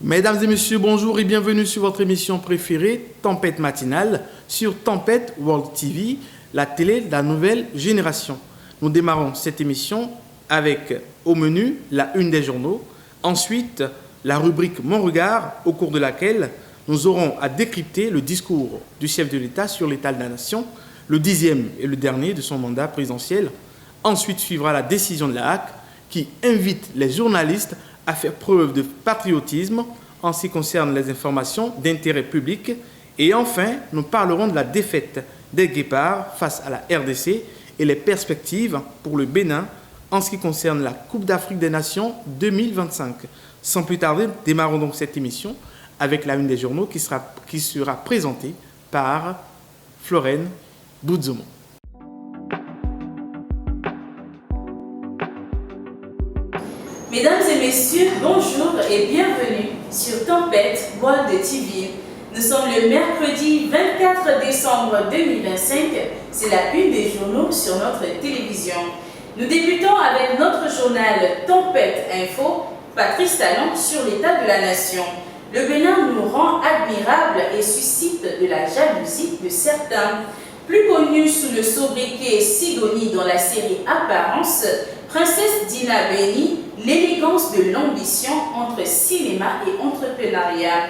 Mesdames et messieurs, bonjour et bienvenue sur votre émission préférée, Tempête matinale, sur Tempête World TV, la télé de la nouvelle génération. Nous démarrons cette émission avec, au menu, la une des journaux, ensuite la rubrique Mon regard, au cours de laquelle nous aurons à décrypter le discours du chef de l'État sur l'état de la nation, le 10e et le dernier de son mandat présidentiel. Ensuite suivra la décision de la HAC qui invite les journalistes à faire preuve de patriotisme en ce qui concerne les informations d'intérêt public. Et enfin, nous parlerons de la défaite des Guépards face à la RDC et les perspectives pour le Bénin en ce qui concerne la Coupe d'Afrique des Nations 2025. Sans plus tarder, démarrons donc cette émission avec la une des journaux qui sera présentée par Florène Boudzomo. Mesdames et messieurs, bonjour et bienvenue sur Tempête World TV. Nous sommes le mercredi 24 décembre 2025. C'est la une des journaux sur notre télévision. Nous débutons avec notre journal Tempête Info, Patrice Talon sur l'état de la nation. Le Bénin nous rend admirable et suscite de la jalousie de certains. Plus connue sous le sobriquet Sidonie dans la série Apparence, Princesse Dina Beni, l'élégance de l'ambition entre cinéma et entrepreneuriat.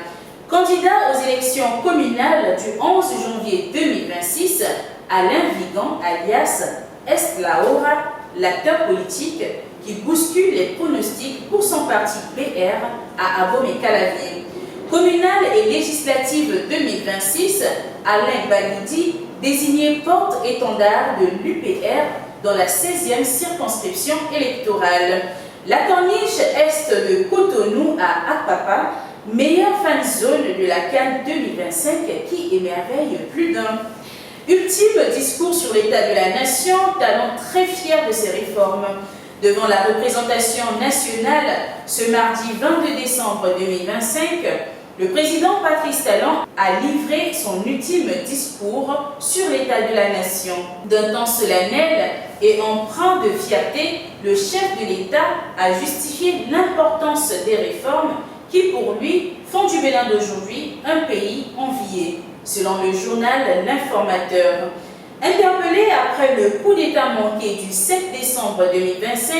Candidat aux élections communales du 11 janvier 2026, Alain Vigan, alias Est-Lahora, l'acteur politique qui bouscule les pronostics pour son parti PR à Abomey-Calavier. Communale et législative 2026, Alain Balidi, désigné porte-étendard de l'UPR dans la 16e circonscription électorale. La corniche est de Cotonou à Apapa, meilleure fan zone de la CAN 2025 qui émerveille plus d'un. Ultime discours sur l'état de la nation, Talon très fier de ses réformes. Devant la représentation nationale, ce mardi 22 décembre 2025, le président Patrice Talon a livré son ultime discours sur l'état de la nation. D'un ton solennel et empreint de fierté, le chef de l'État a justifié l'importance des réformes qui, pour lui, font du Bénin d'aujourd'hui un pays envié, selon le journal L'Informateur. Interpellé après le coup d'État manqué du 7 décembre 2025,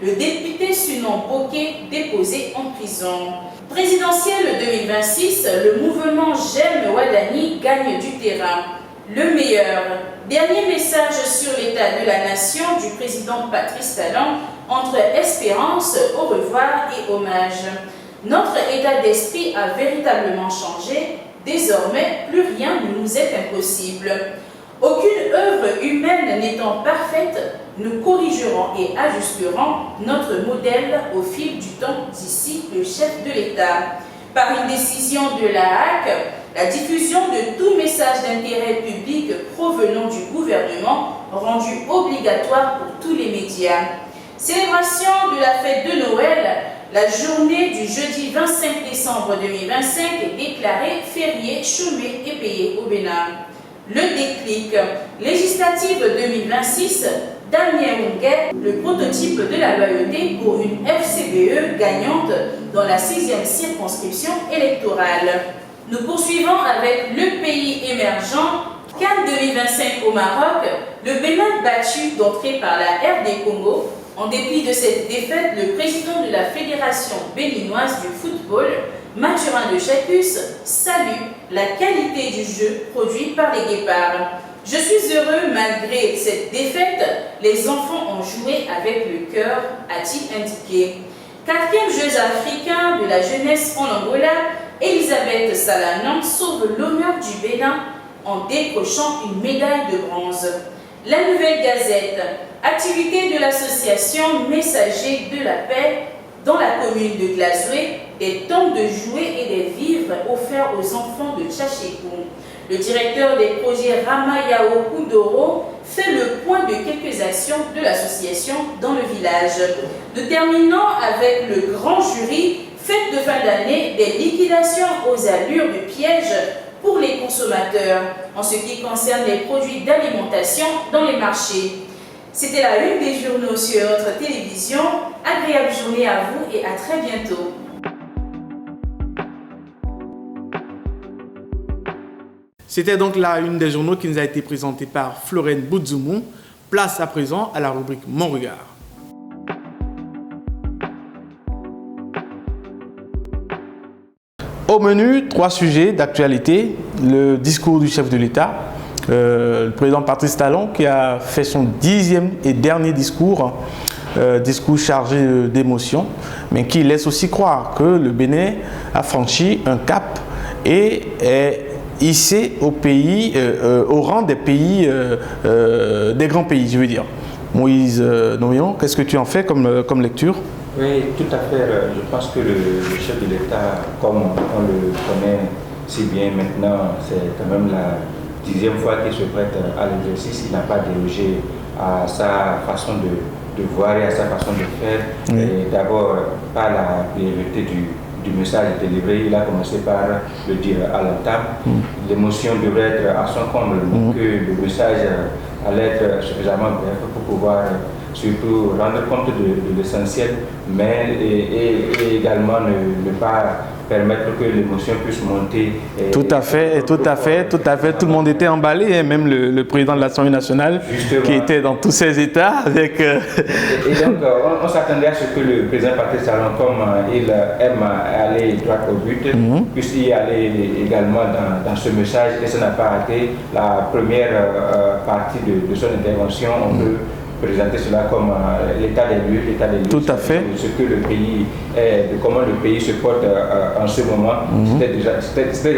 le député Sunon Bokeh déposé en prison. Présidentielle 2026, le mouvement J'aime Wadani gagne du terrain. Le meilleur. Dernier message sur l'état de la nation du président Patrice Talon entre espérance, au revoir et hommage. Notre état d'esprit a véritablement changé. Désormais, plus rien ne nous est impossible. Aucune œuvre humaine n'étant parfaite, nous corrigerons et ajusterons notre modèle au fil du temps, d'ici le chef de l'État. Par une décision de la HAC, la diffusion de tout message d'intérêt public provenant du gouvernement rendu obligatoire pour tous les médias. Célébration de la fête de Noël, la journée du jeudi 25 décembre 2025 est déclarée férié, chômé et payé au Bénin. Le déclic. Législative 2026, Damien Munguet, le prototype de la loyauté pour une FCBE gagnante dans la 6e circonscription électorale. Nous poursuivons avec le pays émergent. CAN 2025 au Maroc, le Bénin battu d'entrée par la RD Congo. En dépit de cette défaite, le président de la Fédération béninoise du football, Mathurin de Chapus, salue la qualité du jeu produit par les Guépards. Je suis heureux malgré cette défaite, les enfants ont joué avec le cœur, a-t-il indiqué. 4e Jeux africains de la jeunesse en Angola, Elisabeth Salanan sauve l'honneur du Bénin en décrochant une médaille de bronze. La Nouvelle Gazette, activité de l'association Messagers de la Paix dans la commune de Glazoué, des tonnes de jouets et des vivres offerts aux enfants de Tchachekoum. Le directeur des projets Ramayao Koudoro fait le point de quelques actions de l'association dans le village. Nous terminons avec le grand jury, fête de fin d'année, des liquidations aux allures de piège pour les consommateurs en ce qui concerne les produits d'alimentation dans les marchés. C'était la une des journaux sur notre télévision. Agréable journée à vous et à très bientôt. C'était donc la une des journaux qui nous a été présentée par Florène Boudzoumou. Place à présent à la rubrique Mon Regard. Au menu, 3 sujets d'actualité. Le discours du chef de l'État, le président Patrice Talon, qui a fait son 10e et dernier discours, discours chargé d'émotions, mais qui laisse aussi croire que le Bénin a franchi un cap et est hissé au rang des pays, des grands pays, je veux dire. Moïse Noyon, qu'est-ce que tu en fais comme lecture? Oui, tout à fait. Je pense que le chef de l'État, comme on le connaît si bien maintenant, c'est quand même la 10e fois qu'il se prête à l'exercice. Il n'a pas dérogé à sa façon de voir et à sa façon de faire. Oui. D'abord, par la priorité du message délivré, il a commencé par le dire à l'entame. L'émotion devrait être à son comble, que le message allait être suffisamment bref pour pouvoir surtout rendre compte de l'essentiel, mais et également ne pas permettre que l'émotion puisse monter. Tout à fait. Tout le monde était emballé, hein, même le président de l'Assemblée nationale, justement, qui était dans tous ses états. Avec, Et donc, on s'attendait à ce que le président Patrice Talon, comme il aime aller droit au but, puisse y aller également dans ce message, et ça n'a pas raté. La première partie de son intervention, on peut présenter cela comme l'état des lieux, tout à fait. Ce que le pays est, de comment le pays se porte en ce moment. C'était déjà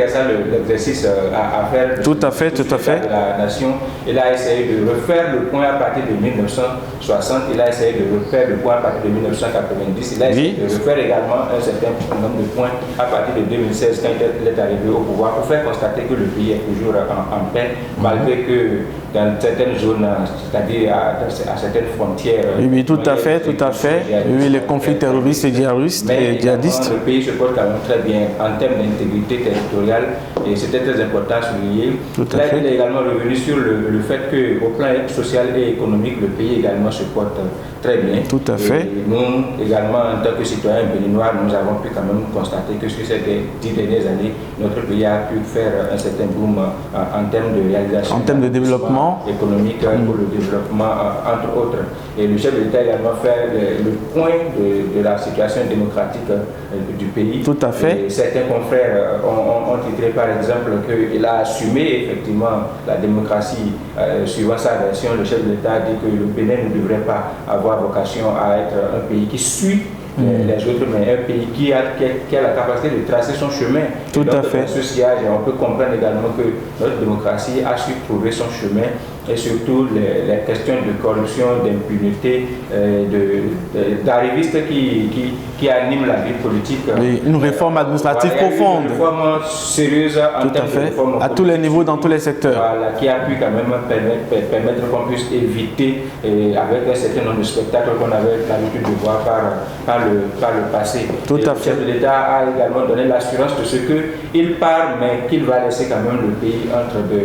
ça l'exercice à faire. Tout à fait. De la nation. Il a essayé de refaire le point à partir de 1960, il a essayé de refaire le point à partir de 1990, il a essayé de refaire également un certain nombre de points à partir de 2016 quand il est arrivé au pouvoir pour faire constater que le pays est toujours en paix, malgré que dans certaines zones, c'est-à-dire à certaines frontières. Oui, tout à fait. Oui, les conflits terroristes et djihadistes. Le pays se porte quand même très bien en termes d'intégrité territoriale et c'était très important à souligner. Là, il est également revenu sur le fait qu'au plan social et économique, le pays également se porte très bien. Tout à fait. Et nous, également, en tant que citoyens béninois, nous avons pu quand même constater que sur ces 10 dernières années, notre pays a pu faire un certain boom en termes de réalisation. En termes de développement économique pour le développement, entre autres. Et le chef de l'État a également fait le point de la situation démocratique du pays. Tout à fait. Et certains confrères ont titré par exemple qu'il a assumé effectivement la démocratie suivant sa version. Le chef de l'État a dit que le Bénin ne devrait pas avoir vocation à être un pays qui suit les autres, mais un pays qui a la capacité de tracer son chemin. Tout à fait. Dans ce sillage, on peut comprendre également que notre démocratie a su trouver son chemin et surtout les questions de corruption, d'impunité, d'arrivistes qui animent la vie politique. Oui, une réforme administrative profonde. Une réforme sérieuse en termes de réforme à tous les niveaux, dans tous les secteurs. Voilà, qui a pu quand même permettre qu'on puisse éviter, avec un certain nombre de spectacles qu'on avait l'habitude de voir par le passé. Tout à fait. Le chef de l'État a également donné l'assurance de ce qu'il part, mais qu'il va laisser quand même le pays entre de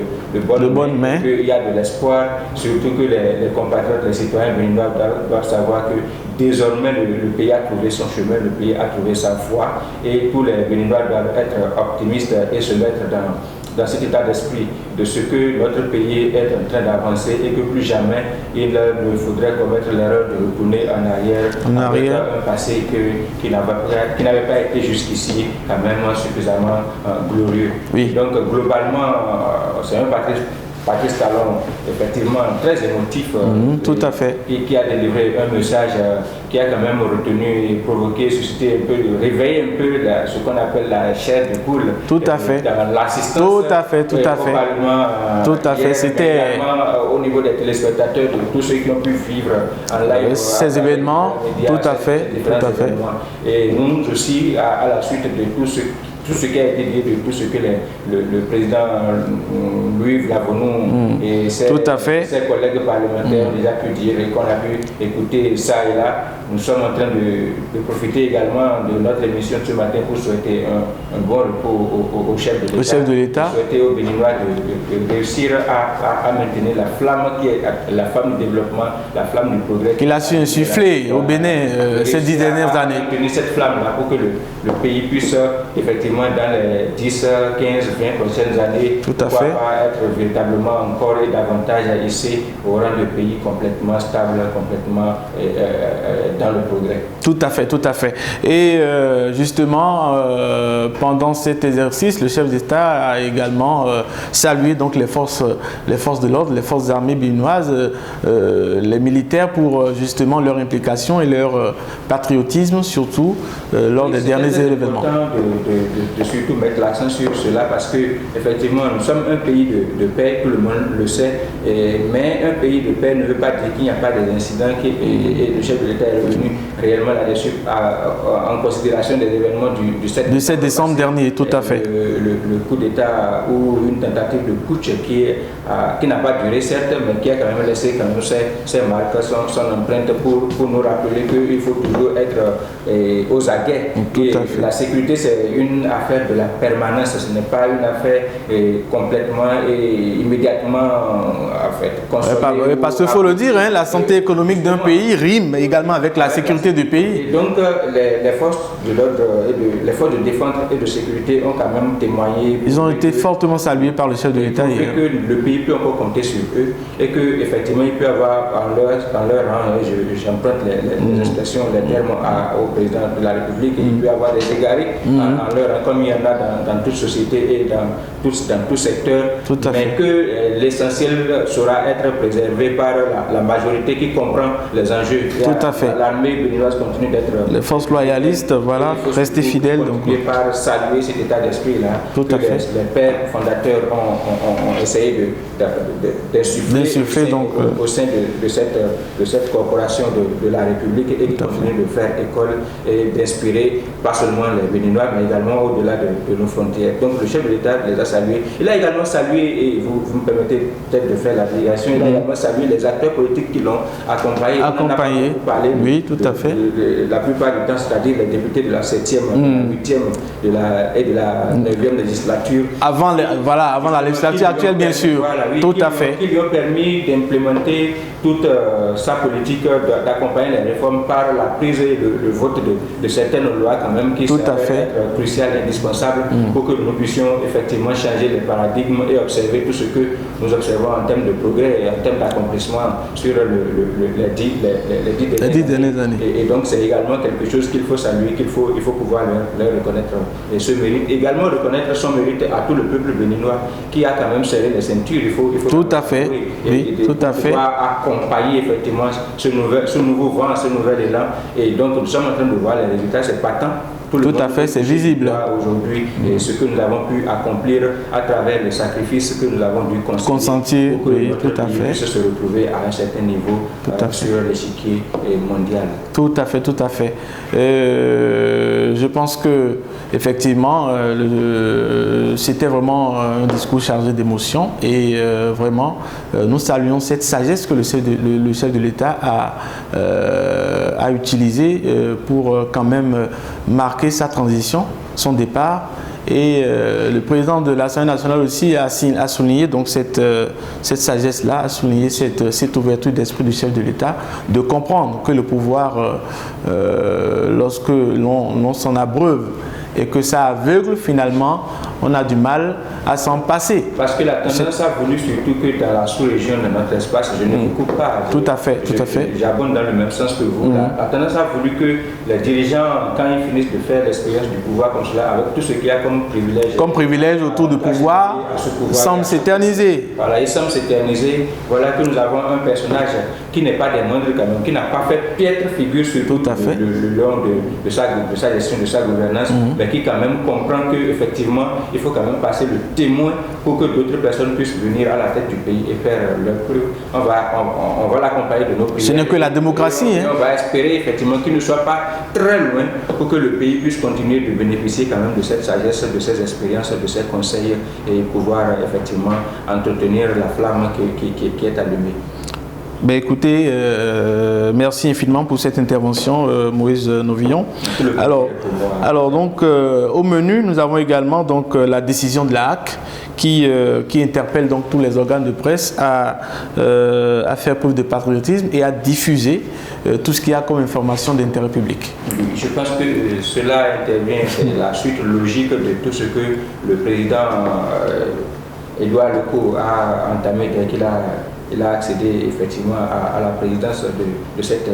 bonnes mains. Qu'il y a de l'espoir, surtout que les compatriotes, les citoyens béninois doivent savoir que désormais le pays a trouvé son chemin, le pays a trouvé sa voie et tous les Béninois doivent être optimistes et se mettre dans cet état d'esprit de ce que notre pays est en train d'avancer et que plus jamais il ne faudrait commettre l'erreur de retourner en arrière. Avec un passé qui n'avait pas été jusqu'ici quand même suffisamment glorieux. Oui. Donc globalement, c'est un Patrice Talon, effectivement très émotif, tout à fait. Qui a délivré un message qui a quand même retenu et provoqué, suscité un peu, réveillé un peu ce qu'on appelle la chair de poule. Tout à fait. Dans l'assistance. Tout à fait. C'était au niveau des téléspectateurs, de tous ceux qui ont pu vivre en live ces événements. Médias, tout à fait. Et nous aussi, à la suite de tout ce qui a été dit, de tout ce que le président Louis Vlavonou et ses collègues parlementaires ont déjà pu dire et qu'on a pu écouter ça et là. Nous sommes en train de profiter également de notre émission de ce matin pour souhaiter un bon repos au chef de l'État. Souhaiter aux Béninois de réussir à maintenir la flamme qui est la flamme du développement, la flamme du progrès. Qu'il a su insuffler au Bénin ces 10 dernières années. Maintenir cette flamme-là pour que le pays puisse effectivement effectivement dans les 10, 15, 20 prochaines années, tout à pourquoi fait. pas être véritablement encore et davantage ici au rang de pays complètement stable, complètement dans le progrès. Tout à fait, tout à fait. Et justement, pendant cet exercice, le chef d'État a également salué donc les forces de l'ordre, les forces armées béninoises, les militaires pour justement leur implication et leur patriotisme, surtout lors des derniers événements. C'est important de surtout mettre l'accent sur cela parce que effectivement nous sommes un pays de paix, tout le monde le sait, mais un pays de paix ne veut pas dire qu'il n'y a pas des incidents et le chef de l'État est revenu réellement là-dessus en considération des événements du 7 décembre dernier, tout à fait. Le coup d'État ou une tentative de putsch qui n'a pas duré certes, mais qui a quand même laissé quand même ses marques, son empreinte pour nous rappeler qu'il faut toujours être aux aguets. La sécurité, c'est une affaire de la permanence, ce n'est pas une affaire complètement et immédiatement en fait, consommée. Parce qu'il faut le dire, hein, la santé économique d'un pays rime également avec la sécurité du pays. Et donc les forces de l'ordre, les forces de défense et de sécurité ont quand même témoigné. Ils ont été fortement salués par le chef de l'État. Que le pays peut encore compter sur eux et qu'effectivement il peut avoir en leur rang, j'emprunte les expressions, les termes au président de la République, il peut avoir des égarés en leur rang, comme il y en a dans toute société et dans tout secteur, mais que l'essentiel saura être préservé par la majorité qui comprend les enjeux. Tout à fait. L'armée béninoise continue d'être... Les forces loyalistes, voilà, rester fidèles. Continuer par saluer cet état d'esprit-là. Tout à fait. Les pères fondateurs ont essayé d'insuffler au sein de cette corporation de la République et qui continue de faire école et d'inspirer pas seulement les Béninois mais également au-delà de nos frontières. Donc le chef de l'État les a salués. Il a également salué, et vous me permettez peut-être de faire l'application, il a également salué les acteurs politiques qui l'ont accompagné. Oui, tout à fait. La plupart du temps, c'est-à-dire les députés de la 7e, de la 8e et de la 9e législature. Avant la législature actuelle, bien sûr. Voilà, oui, tout à fait. Qui lui ont permis d'implémenter toute sa politique, d'accompagner les réformes par la prise et le vote de certaines lois quand même qui sont cruciales et indispensables pour que nous puissions effectivement changer les paradigmes et observer tout ce que nous observons en termes de progrès et en termes d'accomplissement sur les 10 dernières années. Et donc c'est également quelque chose qu'il faut saluer, il faut pouvoir leur reconnaître ce mérite. Également reconnaître son mérite à tout le peuple béninois qui a quand même serré les ceintures. Il faut tout à fait. Oui, tout à fait. Accompagner effectivement ce nouveau vent, ce nouvel élan. Et donc nous sommes en train de voir les résultats, c'est patent. Tout à fait, c'est visible. Aujourd'hui, et ce que nous avons pu accomplir à travers les sacrifices que nous avons dû consentir pour que notre pays puisse se retrouver à un certain niveau sur l'échiquier mondial. Tout à fait, tout à fait. Je pense que effectivement, c'était vraiment un discours chargé d'émotions et vraiment, nous saluons cette sagesse que le chef de l'État a utilisée pour quand même marquer sa transition, son départ. Et le président de l'Assemblée nationale aussi a souligné donc cette sagesse-là, a souligné cette ouverture d'esprit du chef de l'État, de comprendre que le pouvoir, lorsque l'on s'en abreuve et que ça aveugle, finalement, on a du mal à s'en passer. Parce que la tendance a voulu surtout que dans la sous-région de notre espace, je ne vous coupe pas. Tout à fait, tout à fait. J'abonde dans le même sens que vous. La tendance a voulu que les dirigeants, quand ils finissent de faire l'expérience du pouvoir comme cela, avec tout ce qu'il y a comme privilège. Comme privilège autour du pouvoir, semble s'éterniser. Voilà, il semble s'éterniser. Voilà que nous avons un personnage qui n'est pas des moindres quand même, qui n'a pas fait piètre figure sur tout le long de sa gestion, de sa gouvernance, mais qui quand même comprend qu'effectivement, il faut quand même passer le témoin pour que d'autres personnes puissent venir à la tête du pays et faire leur preuve. On va l'accompagner de nos prières. Ce n'est que la démocratie. On va espérer effectivement qu'il ne soit pas très loin pour que le pays puisse continuer de bénéficier quand même de cette sagesse, de ces expériences, de ces conseils et pouvoir effectivement entretenir la flamme qui est allumée. Ben écoutez, merci infiniment pour cette intervention, Moïse Novillon. Alors donc, au menu, nous avons également donc, la décision de la HAC qui interpelle donc tous les organes de presse à faire preuve de patriotisme et à diffuser tout ce qu'il y a comme information d'intérêt public. Je pense que cela intervient, c'est la suite logique de tout ce que le président Édouard Lecaux a entamé dès qu'il a accédé effectivement à la présidence de cette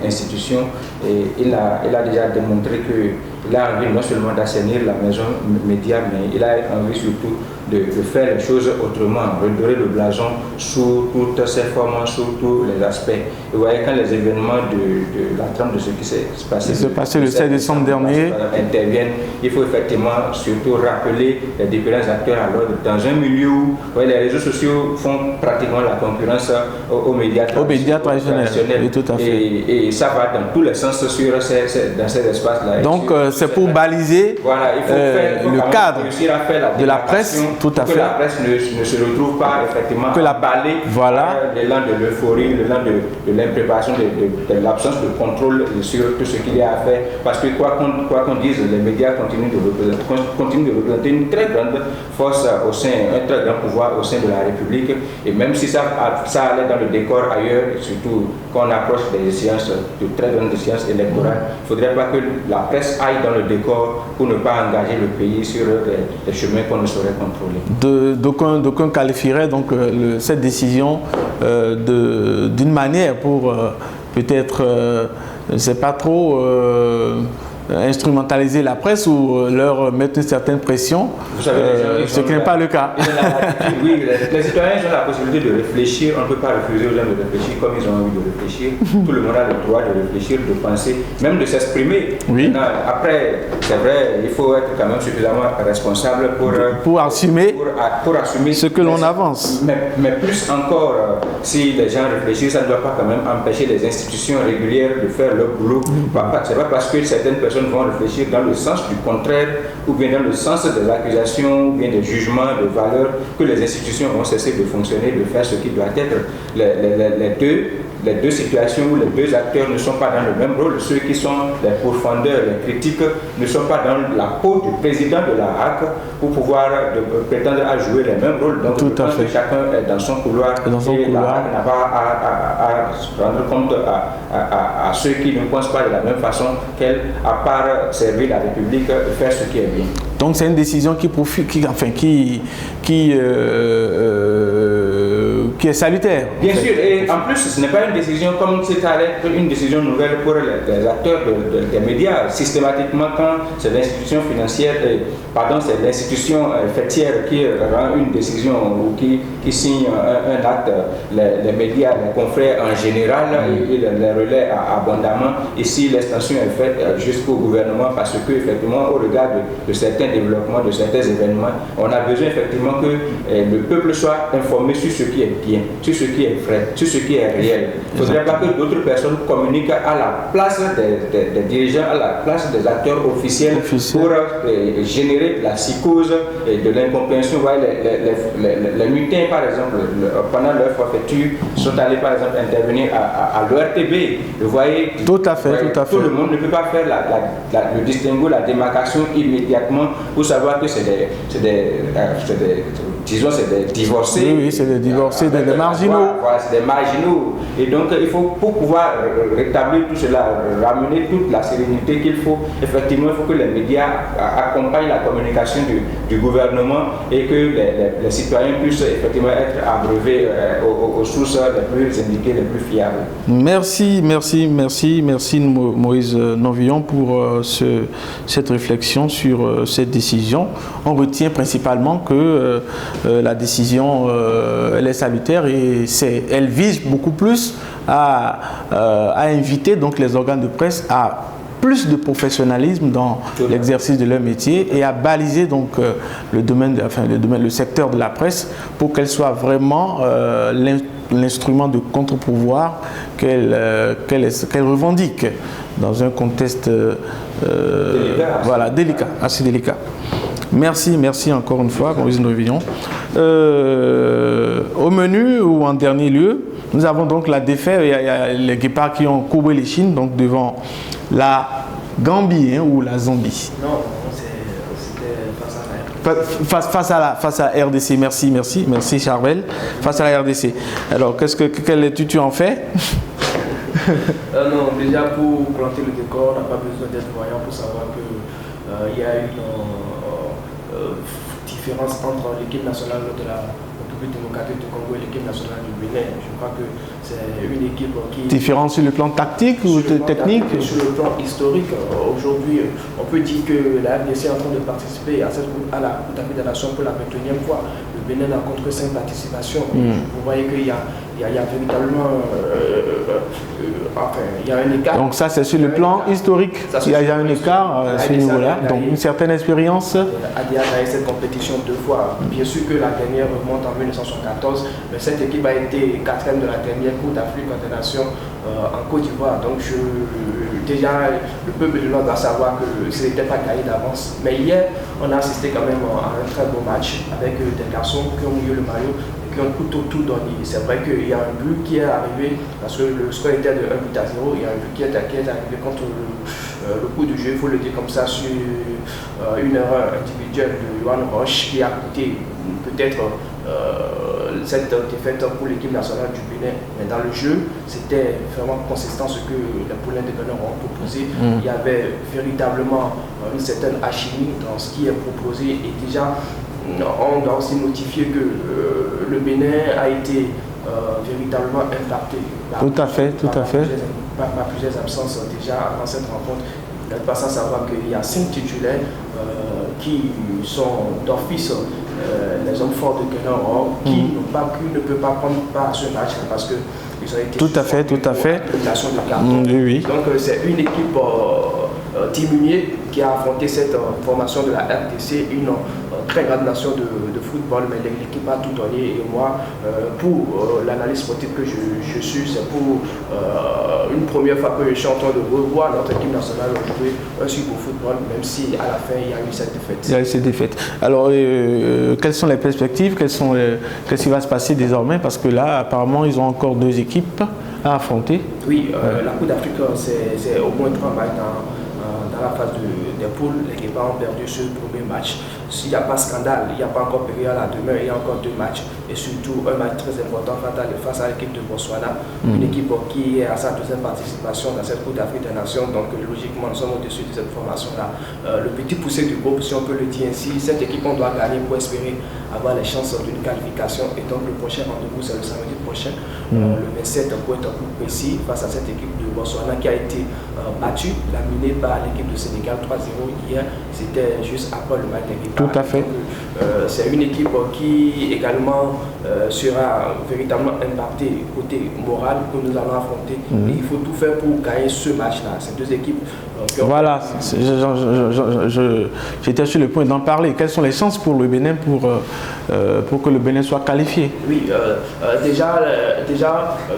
institution, et il a déjà démontré qu'il a envie non seulement d'assainir la maison média, mais il a envie surtout de faire les choses autrement, redorer le blason sous toutes ses formes, sous tous les aspects. Et vous voyez, quand les événements de la trame de ce qui s'est passé le 7 décembre dernier interviennent, il faut effectivement surtout rappeler les différents acteurs à l'ordre dans un milieu où les réseaux sociaux font pratiquement la concurrence aux médias traditionnels. Oui, tout à fait. Et ça va dans tous les sens dans ces espaces-là. Donc c'est pour baliser le cadre de la presse. Tout à fait. Que la presse ne se retrouve pas effectivement emballée par l'élan de l'euphorie, l'élan de l'impréparation, de l'absence de contrôle sur tout ce qu'il y a à faire. Parce que quoi qu'on dise, les médias continuent de représenter une très grande force un très grand pouvoir au sein de la République. Et même si ça allait dans le décor ailleurs, surtout quand on approche des séances, de très grandes séances électorales, il ne faudrait pas que la presse aille dans le décor pour ne pas engager le pays sur des chemins qu'on ne saurait contrôler. D'aucuns qualifieraient donc cette décision d'une manière pour peut-être, je ne sais pas trop, instrumentaliser la presse ou leur mettre une certaine pression, vous savez, ce qui n'est pas le cas. Oui, les citoyens ont la possibilité de réfléchir, on ne peut pas refuser aux gens de réfléchir comme ils ont envie de réfléchir. Tout le monde a le droit de réfléchir, de penser, même de s'exprimer. Oui. Après, c'est vrai, il faut être quand même suffisamment responsable pour assumer ce que l'on avance. Mais plus encore, si les gens réfléchissent, ça ne doit pas quand même empêcher les institutions régulières de faire leur boulot. C'est pas parce que certaines personnes vont réfléchir dans le sens du contraire ou bien dans le sens des accusations ou bien des jugements de valeur que les institutions vont cesser de fonctionner, de faire ce qui doit être. Les deux situations où les deux acteurs ne sont pas dans le même rôle, ceux qui sont les pourfendeurs, les critiques, ne sont pas dans la peau du président de la HAC pour pouvoir prétendre à jouer les mêmes rôles. Donc tout à fait. Chacun est dans son couloir et la HAC n'a pas à se rendre compte à ceux qui ne pensent pas de la même façon qu'elle, à part servir la République, faire ce qui est bien. Donc c'est une décision qui est salutaire. Bien sûr, et en plus ce n'est pas une décision comme si ça allait être une décision nouvelle pour les acteurs des médias. Systématiquement, quand c'est l'institution financière, c'est l'institution fêtière qui rend une décision ou qui signe un acte, les médias, les confrères en général, ils les relaient abondamment. Ici, l'extension est faite jusqu'au gouvernement parce que effectivement, au regard de certains développements, de certains événements, on a besoin effectivement que le peuple soit informé sur ce qui est bien, sur ce qui est vrai, sur ce qui est réel. Il ne faudrait pas que d'autres personnes communiquent à la place des dirigeants, à la place des acteurs officiels pour générer la psychose et de l'incompréhension. Les mutins, par exemple, pendant leur forfaiture, sont allés par exemple intervenir à l'ORTB. Vous voyez, tout à fait. Tout le monde ne peut pas faire le distinguo, la démarcation immédiatement pour savoir que c'est des divorcés. Oui, c'est des divorcés, des marginaux. Voilà, c'est des marginaux. Et donc, il faut, pour pouvoir rétablir tout cela, ramener toute la sérénité qu'il faut, effectivement, il faut que les médias accompagnent la communication du gouvernement et que les citoyens puissent effectivement être abreuvés aux sources les plus indiquées, les plus fiables. Merci Moïse Novillon pour cette réflexion sur cette décision. On retient principalement que la décision elle est salutaire et elle vise beaucoup plus à inviter donc les organes de presse à plus de professionnalisme dans l'exercice de leur métier et à baliser donc le secteur de la presse pour qu'elle soit vraiment l'instrument de contre-pouvoir qu'elle revendique dans un contexte délicat, assez délicat. Merci encore une fois, Maurice Novillon. Au menu ou en dernier lieu, Nous avons donc la défaite, il y a les Guépards qui ont courbé les chines, donc devant la Gambie hein, ou la Zambie. Non, c'était face à la Face à RDC, merci Charvel, face à la RDC. Alors, quelle étude tu en fais? Non, déjà pour planter le décor, on n'a pas besoin d'être voyant pour savoir qu'il y a une différence entre l'équipe nationale de la République démocratique du Congo et l'équipe nationale du Bénin. Je crois que c'est une équipe qui... Différence sur le plan tactique ou technique? Sur le plan historique, aujourd'hui, on peut dire que la RDC est en train de participer à la Coupe d'Afrique des Nations pour la 21e fois. Le Bénin n'a contre 5 participations. Vous voyez qu'il y a véritablement il y a un écart. Donc ça c'est sur le plan historique, il y a un écart à ce niveau-là, donc une certaine expérience. ADA a eu cette compétition 2 fois, bien sûr que la dernière remonte en 1974, mais cette équipe a été 4e de la dernière Coupe d'Afrique des Nations en Côte d'Ivoire. Donc déjà le peuple de l'Ordre doit savoir que ce n'était pas gagné d'avance. Mais hier, on a assisté quand même à un très beau match avec des garçons qui ont mouillé le maillot. Qui ont tout donné. C'est vrai qu'il y a un but qui est arrivé, parce que le score était de 1-0, il y a un but qui est arrivé contre le coup du jeu, il faut le dire comme ça, sur une erreur individuelle de Yohan Roche qui a coûté peut-être cette défaite pour l'équipe nationale du Bénin. Mais dans le jeu, c'était vraiment consistant ce que les poulains de Bénin ont proposé. Il y avait véritablement une certaine alchimie dans ce qui est proposé et déjà on doit aussi notifier que le Bénin a été véritablement impacté par plusieurs absences déjà avant cette rencontre. Il n'est pas sans savoir qu'il y a 5 titulaires qui sont d'office les hommes forts de Guénor qui ne peuvent pas prendre part à ce match parce que ils ont été tout à fait. De carton. Oui. Donc c'est une équipe diminuée qui a affronté cette formation de la RDC, une très grande nation de football, mais l'équipe a tout donné. Et moi, pour l'analyse sportive que je suis, c'est pour une première fois que je suis en train de revoir notre équipe nationale jouer un super football, même si à la fin il y a eu cette défaite. Il y a eu cette défaite. Alors, quelles sont les perspectives? Qu'est-ce qui va se passer désormais? Parce que là, apparemment, ils ont encore 2 équipes à affronter. Oui, la Coupe d'Afrique, c'est au moins 3 matchs dans la phase des poules. Les Guépards ont perdu ce premier match. S'il n'y a pas scandale, il n'y a pas encore période à demain, il y a encore 2 matchs. Et surtout, un match très important face à l'équipe de Botswana. Une équipe qui est à sa 2e participation dans cette Coupe d'Afrique des Nations. Donc, logiquement, nous sommes au-dessus de cette formation-là. Le petit poussé du groupe, si on peut le dire ainsi, cette équipe, on doit gagner pour espérer avoir les chances d'une qualification. Et donc, le prochain rendez-vous, c'est le samedi prochain, le 27, pour être plus précis, face à cette équipe de Botswana qui a été battue, laminée par l'équipe de Sénégal 3-0 hier. C'était juste après le match des Guépards. Tout à fait. C'est une équipe qui également sera véritablement impactée côté moral que nous allons affronter. Et il faut tout faire pour gagner ce match-là. Ces 2 équipes. Voilà, j'étais sur le point d'en parler. Quelles sont les chances pour le Bénin pour que le Bénin soit qualifié? Oui, déjà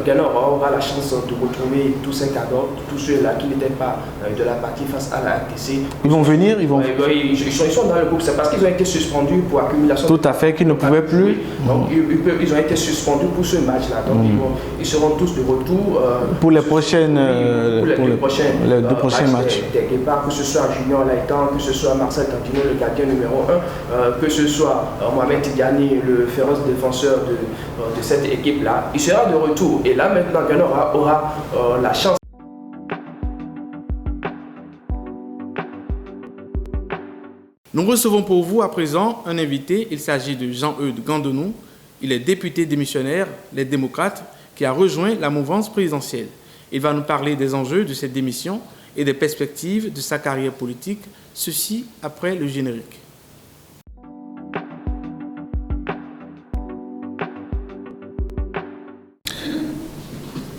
Guénor aura la chance de retrouver tous ces cadres, tous ceux-là qui n'étaient pas de la partie face à la RDC. Ils vont venir, ils sont dans le groupe, c'est parce qu'ils ont été suspendus pour accumulation. Tout à fait, qu'ils ne pouvaient plus. Donc ils ont été suspendus pour ce match-là. Donc ils seront tous de retour. Pour les prochaines, les 2 prochains matchs. Des Guépards, que ce soit Junior Laïtan, que ce soit Marcel Tantino, le gardien numéro 1, que ce soit Mohamed Tidiane, le féroce défenseur de cette équipe-là. Il sera de retour. Et là maintenant, Guénor aura la chance. Nous recevons pour vous à présent un invité. Il s'agit de Jean-Eudes Gandonou. Il est député démissionnaire, les démocrates, qui a rejoint la mouvance présidentielle. Il va nous parler des enjeux de cette démission et des perspectives de sa carrière politique, ceci après le générique.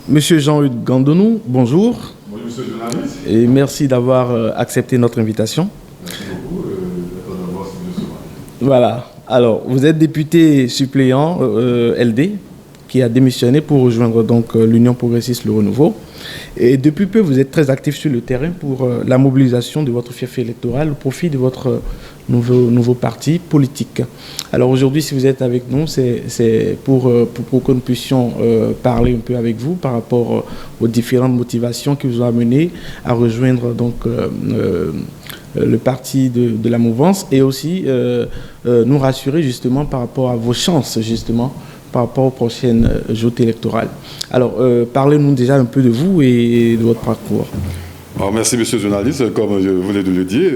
Monsieur Jean-Eudes Gandonou, bonjour. Bonjour, monsieur le journaliste. Et merci d'avoir accepté notre invitation. Merci beaucoup d'être d'avoir suivi ce match. Voilà. Alors, vous êtes député suppléant LD qui a démissionné pour rejoindre donc l'Union progressiste Le Renouveau. Et depuis peu, vous êtes très actif sur le terrain pour la mobilisation de votre fief électoral au profit de votre nouveau parti politique. Alors aujourd'hui, si vous êtes avec nous, c'est pour que nous puissions parler un peu avec vous par rapport aux différentes motivations qui vous ont amené à rejoindre donc le parti de la mouvance, et aussi nous rassurer justement par rapport à vos chances justement par rapport aux prochaines joutes électorales. Alors, parlez-nous déjà un peu de vous et de votre parcours. Alors, merci, monsieur le journaliste. Comme je voulais de le dire,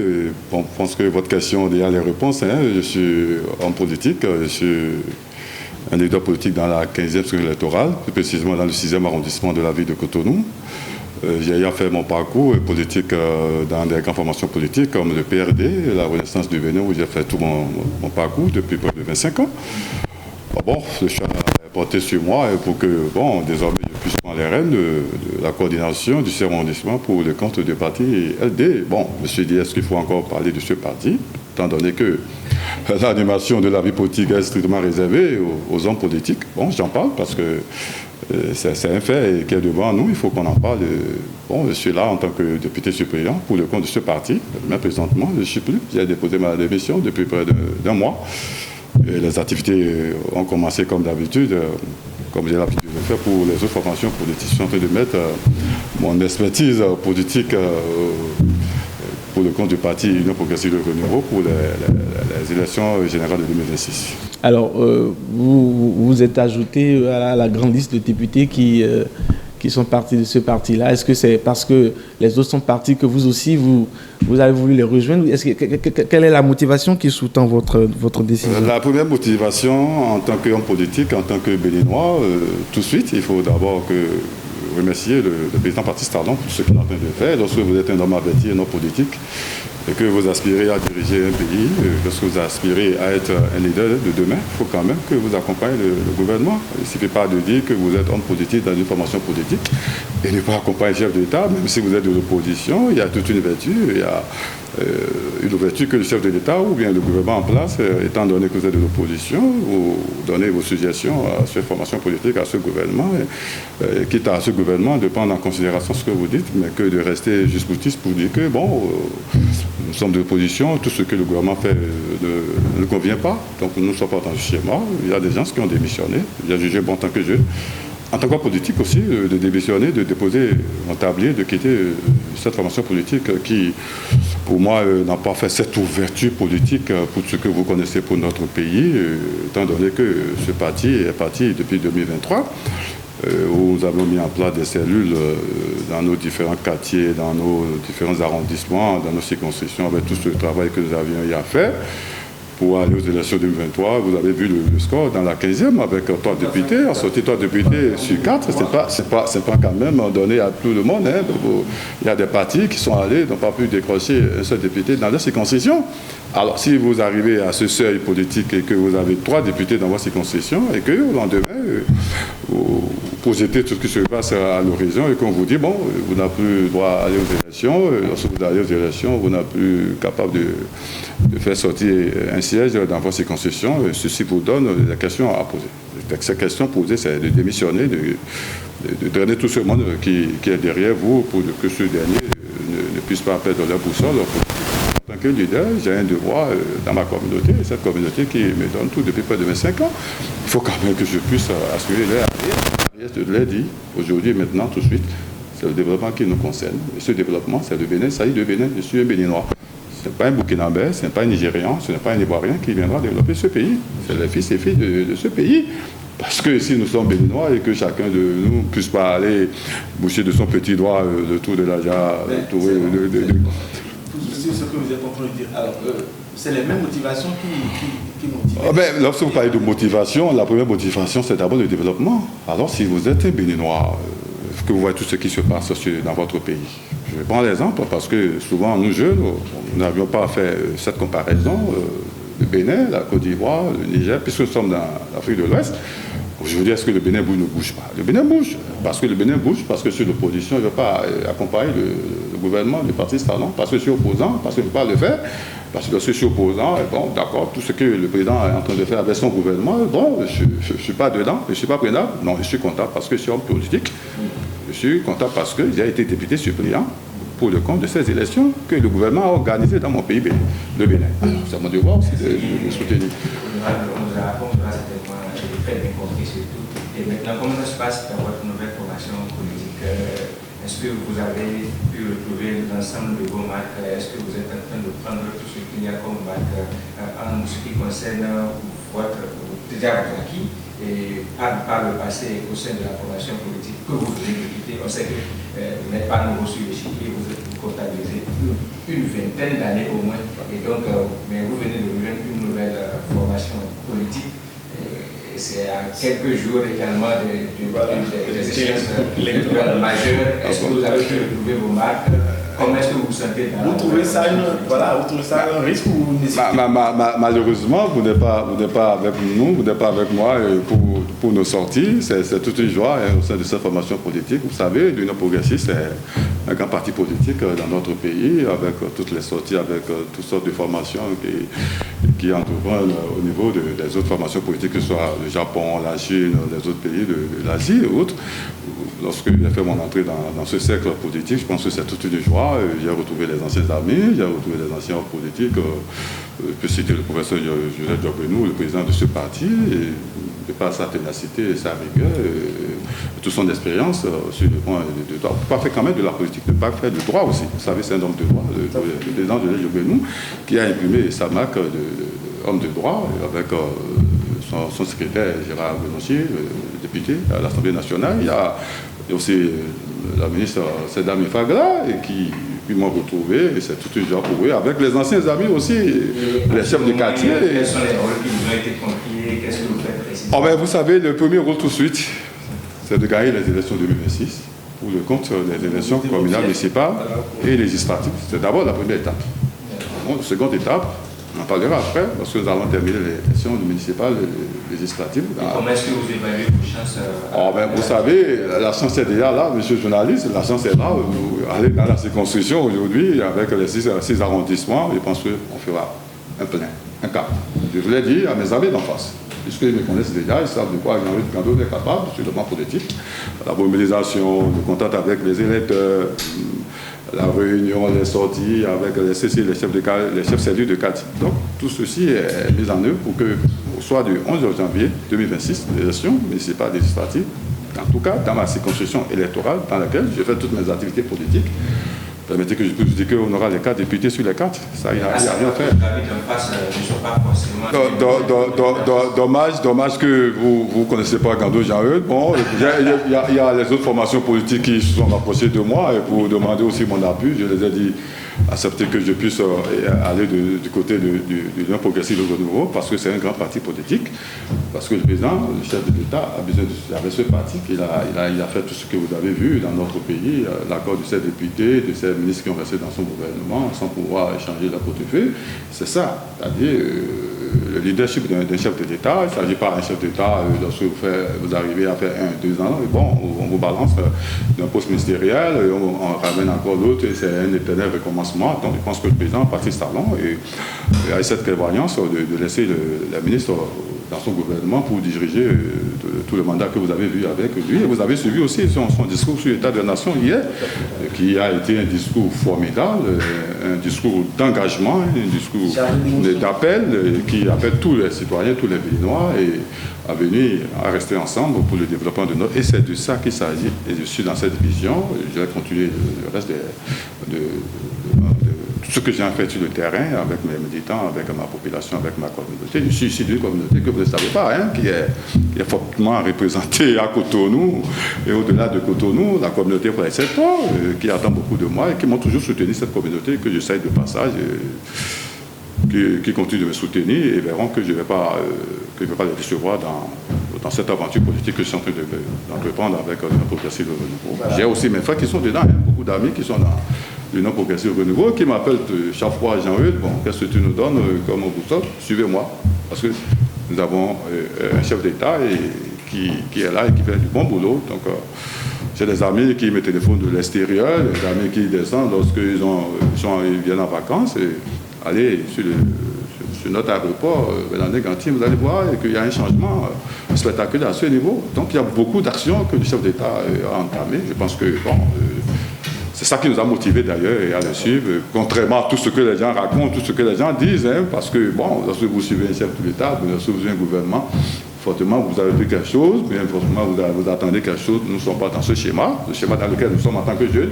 je pense que votre question a déjà les réponses. Je suis homme politique, je suis un leader politique dans la 15e circonscription électorale, plus précisément dans le 6e arrondissement de la ville de Cotonou. J'ai fait mon parcours politique dans des grandes formations politiques comme le PRD, la Renaissance du Bénin, où j'ai fait tout mon parcours depuis près de 25 ans. Bon, le choix est porté sur moi pour que, désormais, je puisse prendre les rênes de la coordination du 6e arrondissement pour le compte du parti LD. Bon, je me suis dit, est-ce qu'il faut encore parler de ce parti, étant donné que l'animation de la vie politique est strictement réservée aux hommes politiques. Bon, j'en parle parce que c'est un fait qui est devant nous, il faut qu'on en parle. Bon, je suis là en tant que député suppléant pour le compte de ce parti, mais présentement, je ne suis plus. J'ai déposé ma démission depuis près d'un mois. Et les activités ont commencé comme d'habitude, comme j'ai l'habitude de le faire pour les autres formations politiques. Je suis en train de mettre mon expertise politique pour le compte du parti Union progressive de Renouveau pour les élections générales de 2026. Alors, vous êtes ajouté à la grande liste de députés qui sont partis de ce parti-là. Est-ce que c'est parce que les autres sont partis que vous aussi, vous avez voulu les rejoindre? Quelle est la motivation qui sous-tend votre décision? La première motivation, en tant qu'homme politique, en tant que Béninois, tout de suite, il faut d'abord remercier le président Patrice Talon pour ce qu'il est en train de faire. Lorsque vous êtes un homme averti, un homme politique, et que vous aspirez à diriger un pays, lorsque vous aspirez à être un leader de demain, il faut quand même que vous accompagnez le gouvernement. Il ne suffit pas de dire que vous êtes homme politique dans une formation politique et ne pas accompagner le chef d'État, même si vous êtes de l'opposition. Il y a toute une vertu, il y a une ouverture que le chef de l'État ou bien le gouvernement en place, étant donné que vous êtes de l'opposition, vous donnez vos suggestions à cette formation politique, à ce gouvernement, quitte à ce gouvernement de prendre en considération ce que vous dites, mais que de rester juste boutiste pour dire que, nous sommes de l'opposition, tout ce que le gouvernement fait ne convient pas, donc nous ne sommes pas dans le schéma. Il y a des gens qui ont démissionné, j'ai jugé bon en tant que jeune, en tant que politique aussi, de démissionner, de déposer un tablier, de quitter cette formation politique qui, pour moi, n'a pas fait cette ouverture politique pour ce que vous connaissez pour notre pays, étant donné que ce parti est parti depuis 2023, où nous avons mis en place des cellules dans nos différents quartiers, dans nos différents arrondissements, dans nos circonscriptions, avec tout ce travail que nous avions eu à faire. Pour aller aux élections 2023, vous avez vu le score dans la 15e avec 3 députés, en sortie 3 députés sur 4, c'est pas quand même donné à tout le monde. Hein. Il y a des partis qui sont allés, n'ont pas pu décrocher un seul député dans leur circonscription. Alors si vous arrivez à ce seuil politique et que vous avez 3 députés dans votre circonscription et que au lendemain, vous projetez tout ce qui se passe à l'horizon et qu'on vous dit, vous n'avez plus droit à aller aux élections, lorsque vous allez aux élections, vous n'êtes plus capable de faire sortir un siège dans votre circonscription, ceci vous donne des questions à poser. Ces questions posées, c'est de démissionner, de drainer tout ce monde qui est derrière vous pour que ce dernier ne puisse pas perdre leur boussole. En tant que leader, j'ai un devoir dans ma communauté, cette communauté qui me donne tout depuis près de 25 ans. Il faut quand même que je puisse assurer leur arrière. Je l'ai dit aujourd'hui, maintenant, tout de suite. C'est le développement qui nous concerne. Et ce développement, c'est le Bénin, ça y est, le Bénin. Je suis un Béninois. Ce n'est pas un Burkinabé, ce n'est pas un Nigérian, ce n'est pas un Ivoirien qui viendra développer ce pays. C'est les fils et filles de ce pays. Parce que si nous sommes Béninois et que chacun de nous ne puisse pas aller boucher de son petit doigt le tour de la jarre, C'est ce que vous êtes en train de dire. Alors, c'est les mêmes motivations qui motivent. Lorsque vous parlez de motivation, la première motivation, c'est d'abord le développement. Alors, si vous êtes un Béninois, que vous voyez tout ce qui se passe dans votre pays. Je vais prendre l'exemple parce que souvent, nous jeunes, nous n'avions pas fait cette comparaison. Le Bénin, la Côte d'Ivoire, le Niger, puisque nous sommes dans l'Afrique de l'Ouest, Aujourd'hui, est-ce que le Bénin bouge ou ne bouge pas? Le Bénin bouge, parce que le Bénin bouge, parce que sur l'opposition, il ne veut pas accompagner le gouvernement, le parti Talon, parce que je suis opposant, parce que je ne veux pas le faire, parce que je suis opposant, et bon, d'accord, tout ce que le président est en train de faire avec son gouvernement, bon, je ne suis pas dedans, je ne suis pas prenable, non, je suis content parce que je suis homme politique, je suis content parce que j'ai été député suppléant pour le compte de ces élections que le gouvernement a organisées dans mon pays, le Bénin. Alors, c'est mon devoir aussi de soutenir. On vous a certainement très bien compris surtout. Et maintenant, comment ça se passe dans votre nouvelle formation politique? Est-ce que vous avez pu retrouver l'ensemble de vos marques? Est-ce que vous êtes en train de prendre tout ce qu'il y a comme marque en ce qui concerne votre déjà vos acquis et par le passé au sein de la formation politique que vous venez de quitter? On sait que vous n'êtes pas nouveau sur l'échiquier, vous êtes comptabilisé une vingtaine d'années au moins. Et donc, mais vous venez de rejoindre une nouvelle formation politique. Et c'est à quelques jours également des échéances électorales majeures. Est-ce que vous avez pu retrouver vos marques? Comment est-ce que vous vous sentez dans vous trouvez ça un risque ou une nécessité? Malheureusement, vous n'êtes pas avec nous, vous n'êtes pas avec moi pour nos sorties. C'est toute une joie au sein de cette formation politique. Vous savez, l'Union progressiste, c'est un grand parti politique dans notre pays, avec toutes les sorties, avec toutes sortes de formations qui entreprennent au niveau des autres formations politiques, que ce soit le Japon, la Chine, les autres pays de l'Asie et autres. Lorsque j'ai fait mon entrée dans ce cercle politique, je pense que c'est toute une joie. J'ai retrouvé les anciens amis, j'ai retrouvé les anciens politiques. Je peux citer le professeur Joseph Diop-Benou, le président de ce parti, et par sa ténacité et sa rigueur, toute son expérience sur le point de droit. Pas fait quand même de la politique, de pas faire du droit aussi. Vous savez, c'est un homme de droit, le président Joseph Diop-Benou, qui a imprimé sa marque d'homme de droit avec son secrétaire Gérard Benonchier, député à l'Assemblée nationale. Il y a aussi la ministre Sedami Fagla qui m'ont retrouvé, et c'est tout une joie pour eux, avec les anciens amis aussi, les chefs de quartier. Quels sont les rôles qui vous ont été confiés? Qu'est-ce que vous faites précisément? Vous savez, le premier rôle tout de suite, c'est de gagner les élections 2026 pour le compte des élections communales, municipales et législatives. C'est d'abord la première étape. La seconde étape, on en parlera après, parce que nous allons terminer les élections municipales et législatives. Et comment est-ce que vous évaluez vos chances? Vous savez, la chance est déjà là, monsieur le journaliste, la chance est là. Vous allez dans la circonscription aujourd'hui, avec les 6 arrondissements, je pense qu'on fera un plein, un cap. Je voulais dire à mes amis d'en face, puisqu'ils me connaissent déjà, ils savent de quoi Jean-Luc Gando est capable sur le plan politique. La mobilisation, le contact avec les électeurs, la réunion, les sorties avec les CC, les chefs cellules de quartier. Donc, tout ceci est mis en œuvre pour que, au soir du 11 janvier 2026, l'élection municipale législative, en tout cas dans ma circonscription électorale, dans laquelle je fais toutes mes activités politiques, permettez que je puisse dire qu'on aura les 4 députés sur les 4. Ça, il n'y a rien à faire. Dommage que vous ne connaissez pas Gando Jean-Eudes. Bon, il y a les autres formations politiques qui se sont rapprochées de moi et pour demander aussi mon appui. Je les ai dit accepter que je puisse aller du côté de l'Union progressive de Renouveau, parce que c'est un grand parti politique, parce que le président, le chef de l'État, a besoin avec ce parti. Il a fait tout ce que vous avez vu dans notre pays, l'accord de ses députés, de ses ministres qui ont resté dans son gouvernement, sans pouvoir échanger la portefeuille. C'est ça, c'est-à-dire le leadership d'un chef de l'État. Il ne s'agit pas d'un chef d'État, lorsque vous arrivez à faire 1, 2 ans, et bon, on vous balance d'un poste ministériel, on ramène encore l'autre, et c'est un éternel recommencement. Donc je pense que le président Patrice Talon a cette prévoyance de laisser la ministre dans son gouvernement pour diriger tout le mandat que vous avez vu avec lui. Et vous avez suivi aussi son discours sur l'état de la nation hier, qui a été un discours formidable, un discours d'engagement, un discours d'appel, qui appelle tous les citoyens, tous les Béninois à venir, à rester ensemble pour le développement de notre... Et c'est de ça qu'il s'agit. Et je suis dans cette vision. Je vais continuer le reste de tout ce que j'ai fait sur le terrain, avec mes militants, avec ma population, avec ma communauté. Je suis ici d'une communauté que vous ne savez pas, qui est fortement représentée à Cotonou et au-delà de Cotonou, la communauté Fray-Septon, qui attend beaucoup de moi et qui m'ont toujours soutenu, cette communauté que j'essaye de passage, qui continue de me soutenir et verront que je ne vais pas les décevoir dans cette aventure politique que je suis en train d'entreprendre avec l'Union progressive de Renouveau. Voilà. J'ai aussi mes frères qui sont dedans, beaucoup d'amis qui sont dans l'Union progressive de Renouveau, qui m'appellent chaque fois Jean-Eudes, bon, qu'est-ce que tu nous donnes comme boussole? Suivez-moi, parce que nous avons un chef d'État qui est là et qui fait du bon boulot. Donc, j'ai des amis qui me téléphonent de l'extérieur, des amis qui descendent lorsqu'ils viennent en vacances. Et allez sur notre aéroport, Bélané-Gantier, vous allez voir qu'il y a un changement spectaculaire à ce niveau. Donc, il y a beaucoup d'actions que le chef d'État a entamées. Je pense que, c'est ça qui nous a motivés d'ailleurs à le suivre, contrairement à tout ce que les gens racontent, tout ce que les gens disent, parce que, lorsque vous suivez un chef d'État, lorsque vous suivez un gouvernement, fortement vous avez vu quelque chose, bien forcément vous attendez quelque chose. Nous ne sommes pas dans ce schéma. Le schéma dans lequel nous sommes en tant que jeunes,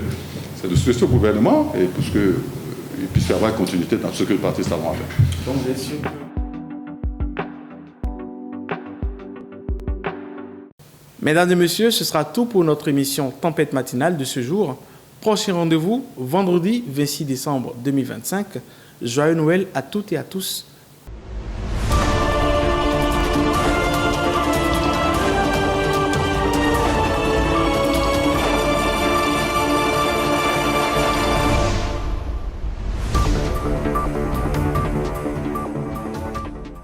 c'est de suivre ce gouvernement et pour qu'il puisse y avoir une continuité dans ce que le Parti Star a fait. Donc, bien sûr. Mesdames et messieurs, ce sera tout pour notre émission Tempête matinale de ce jour. Prochain rendez-vous, vendredi 26 décembre 2025. Joyeux Noël à toutes et à tous.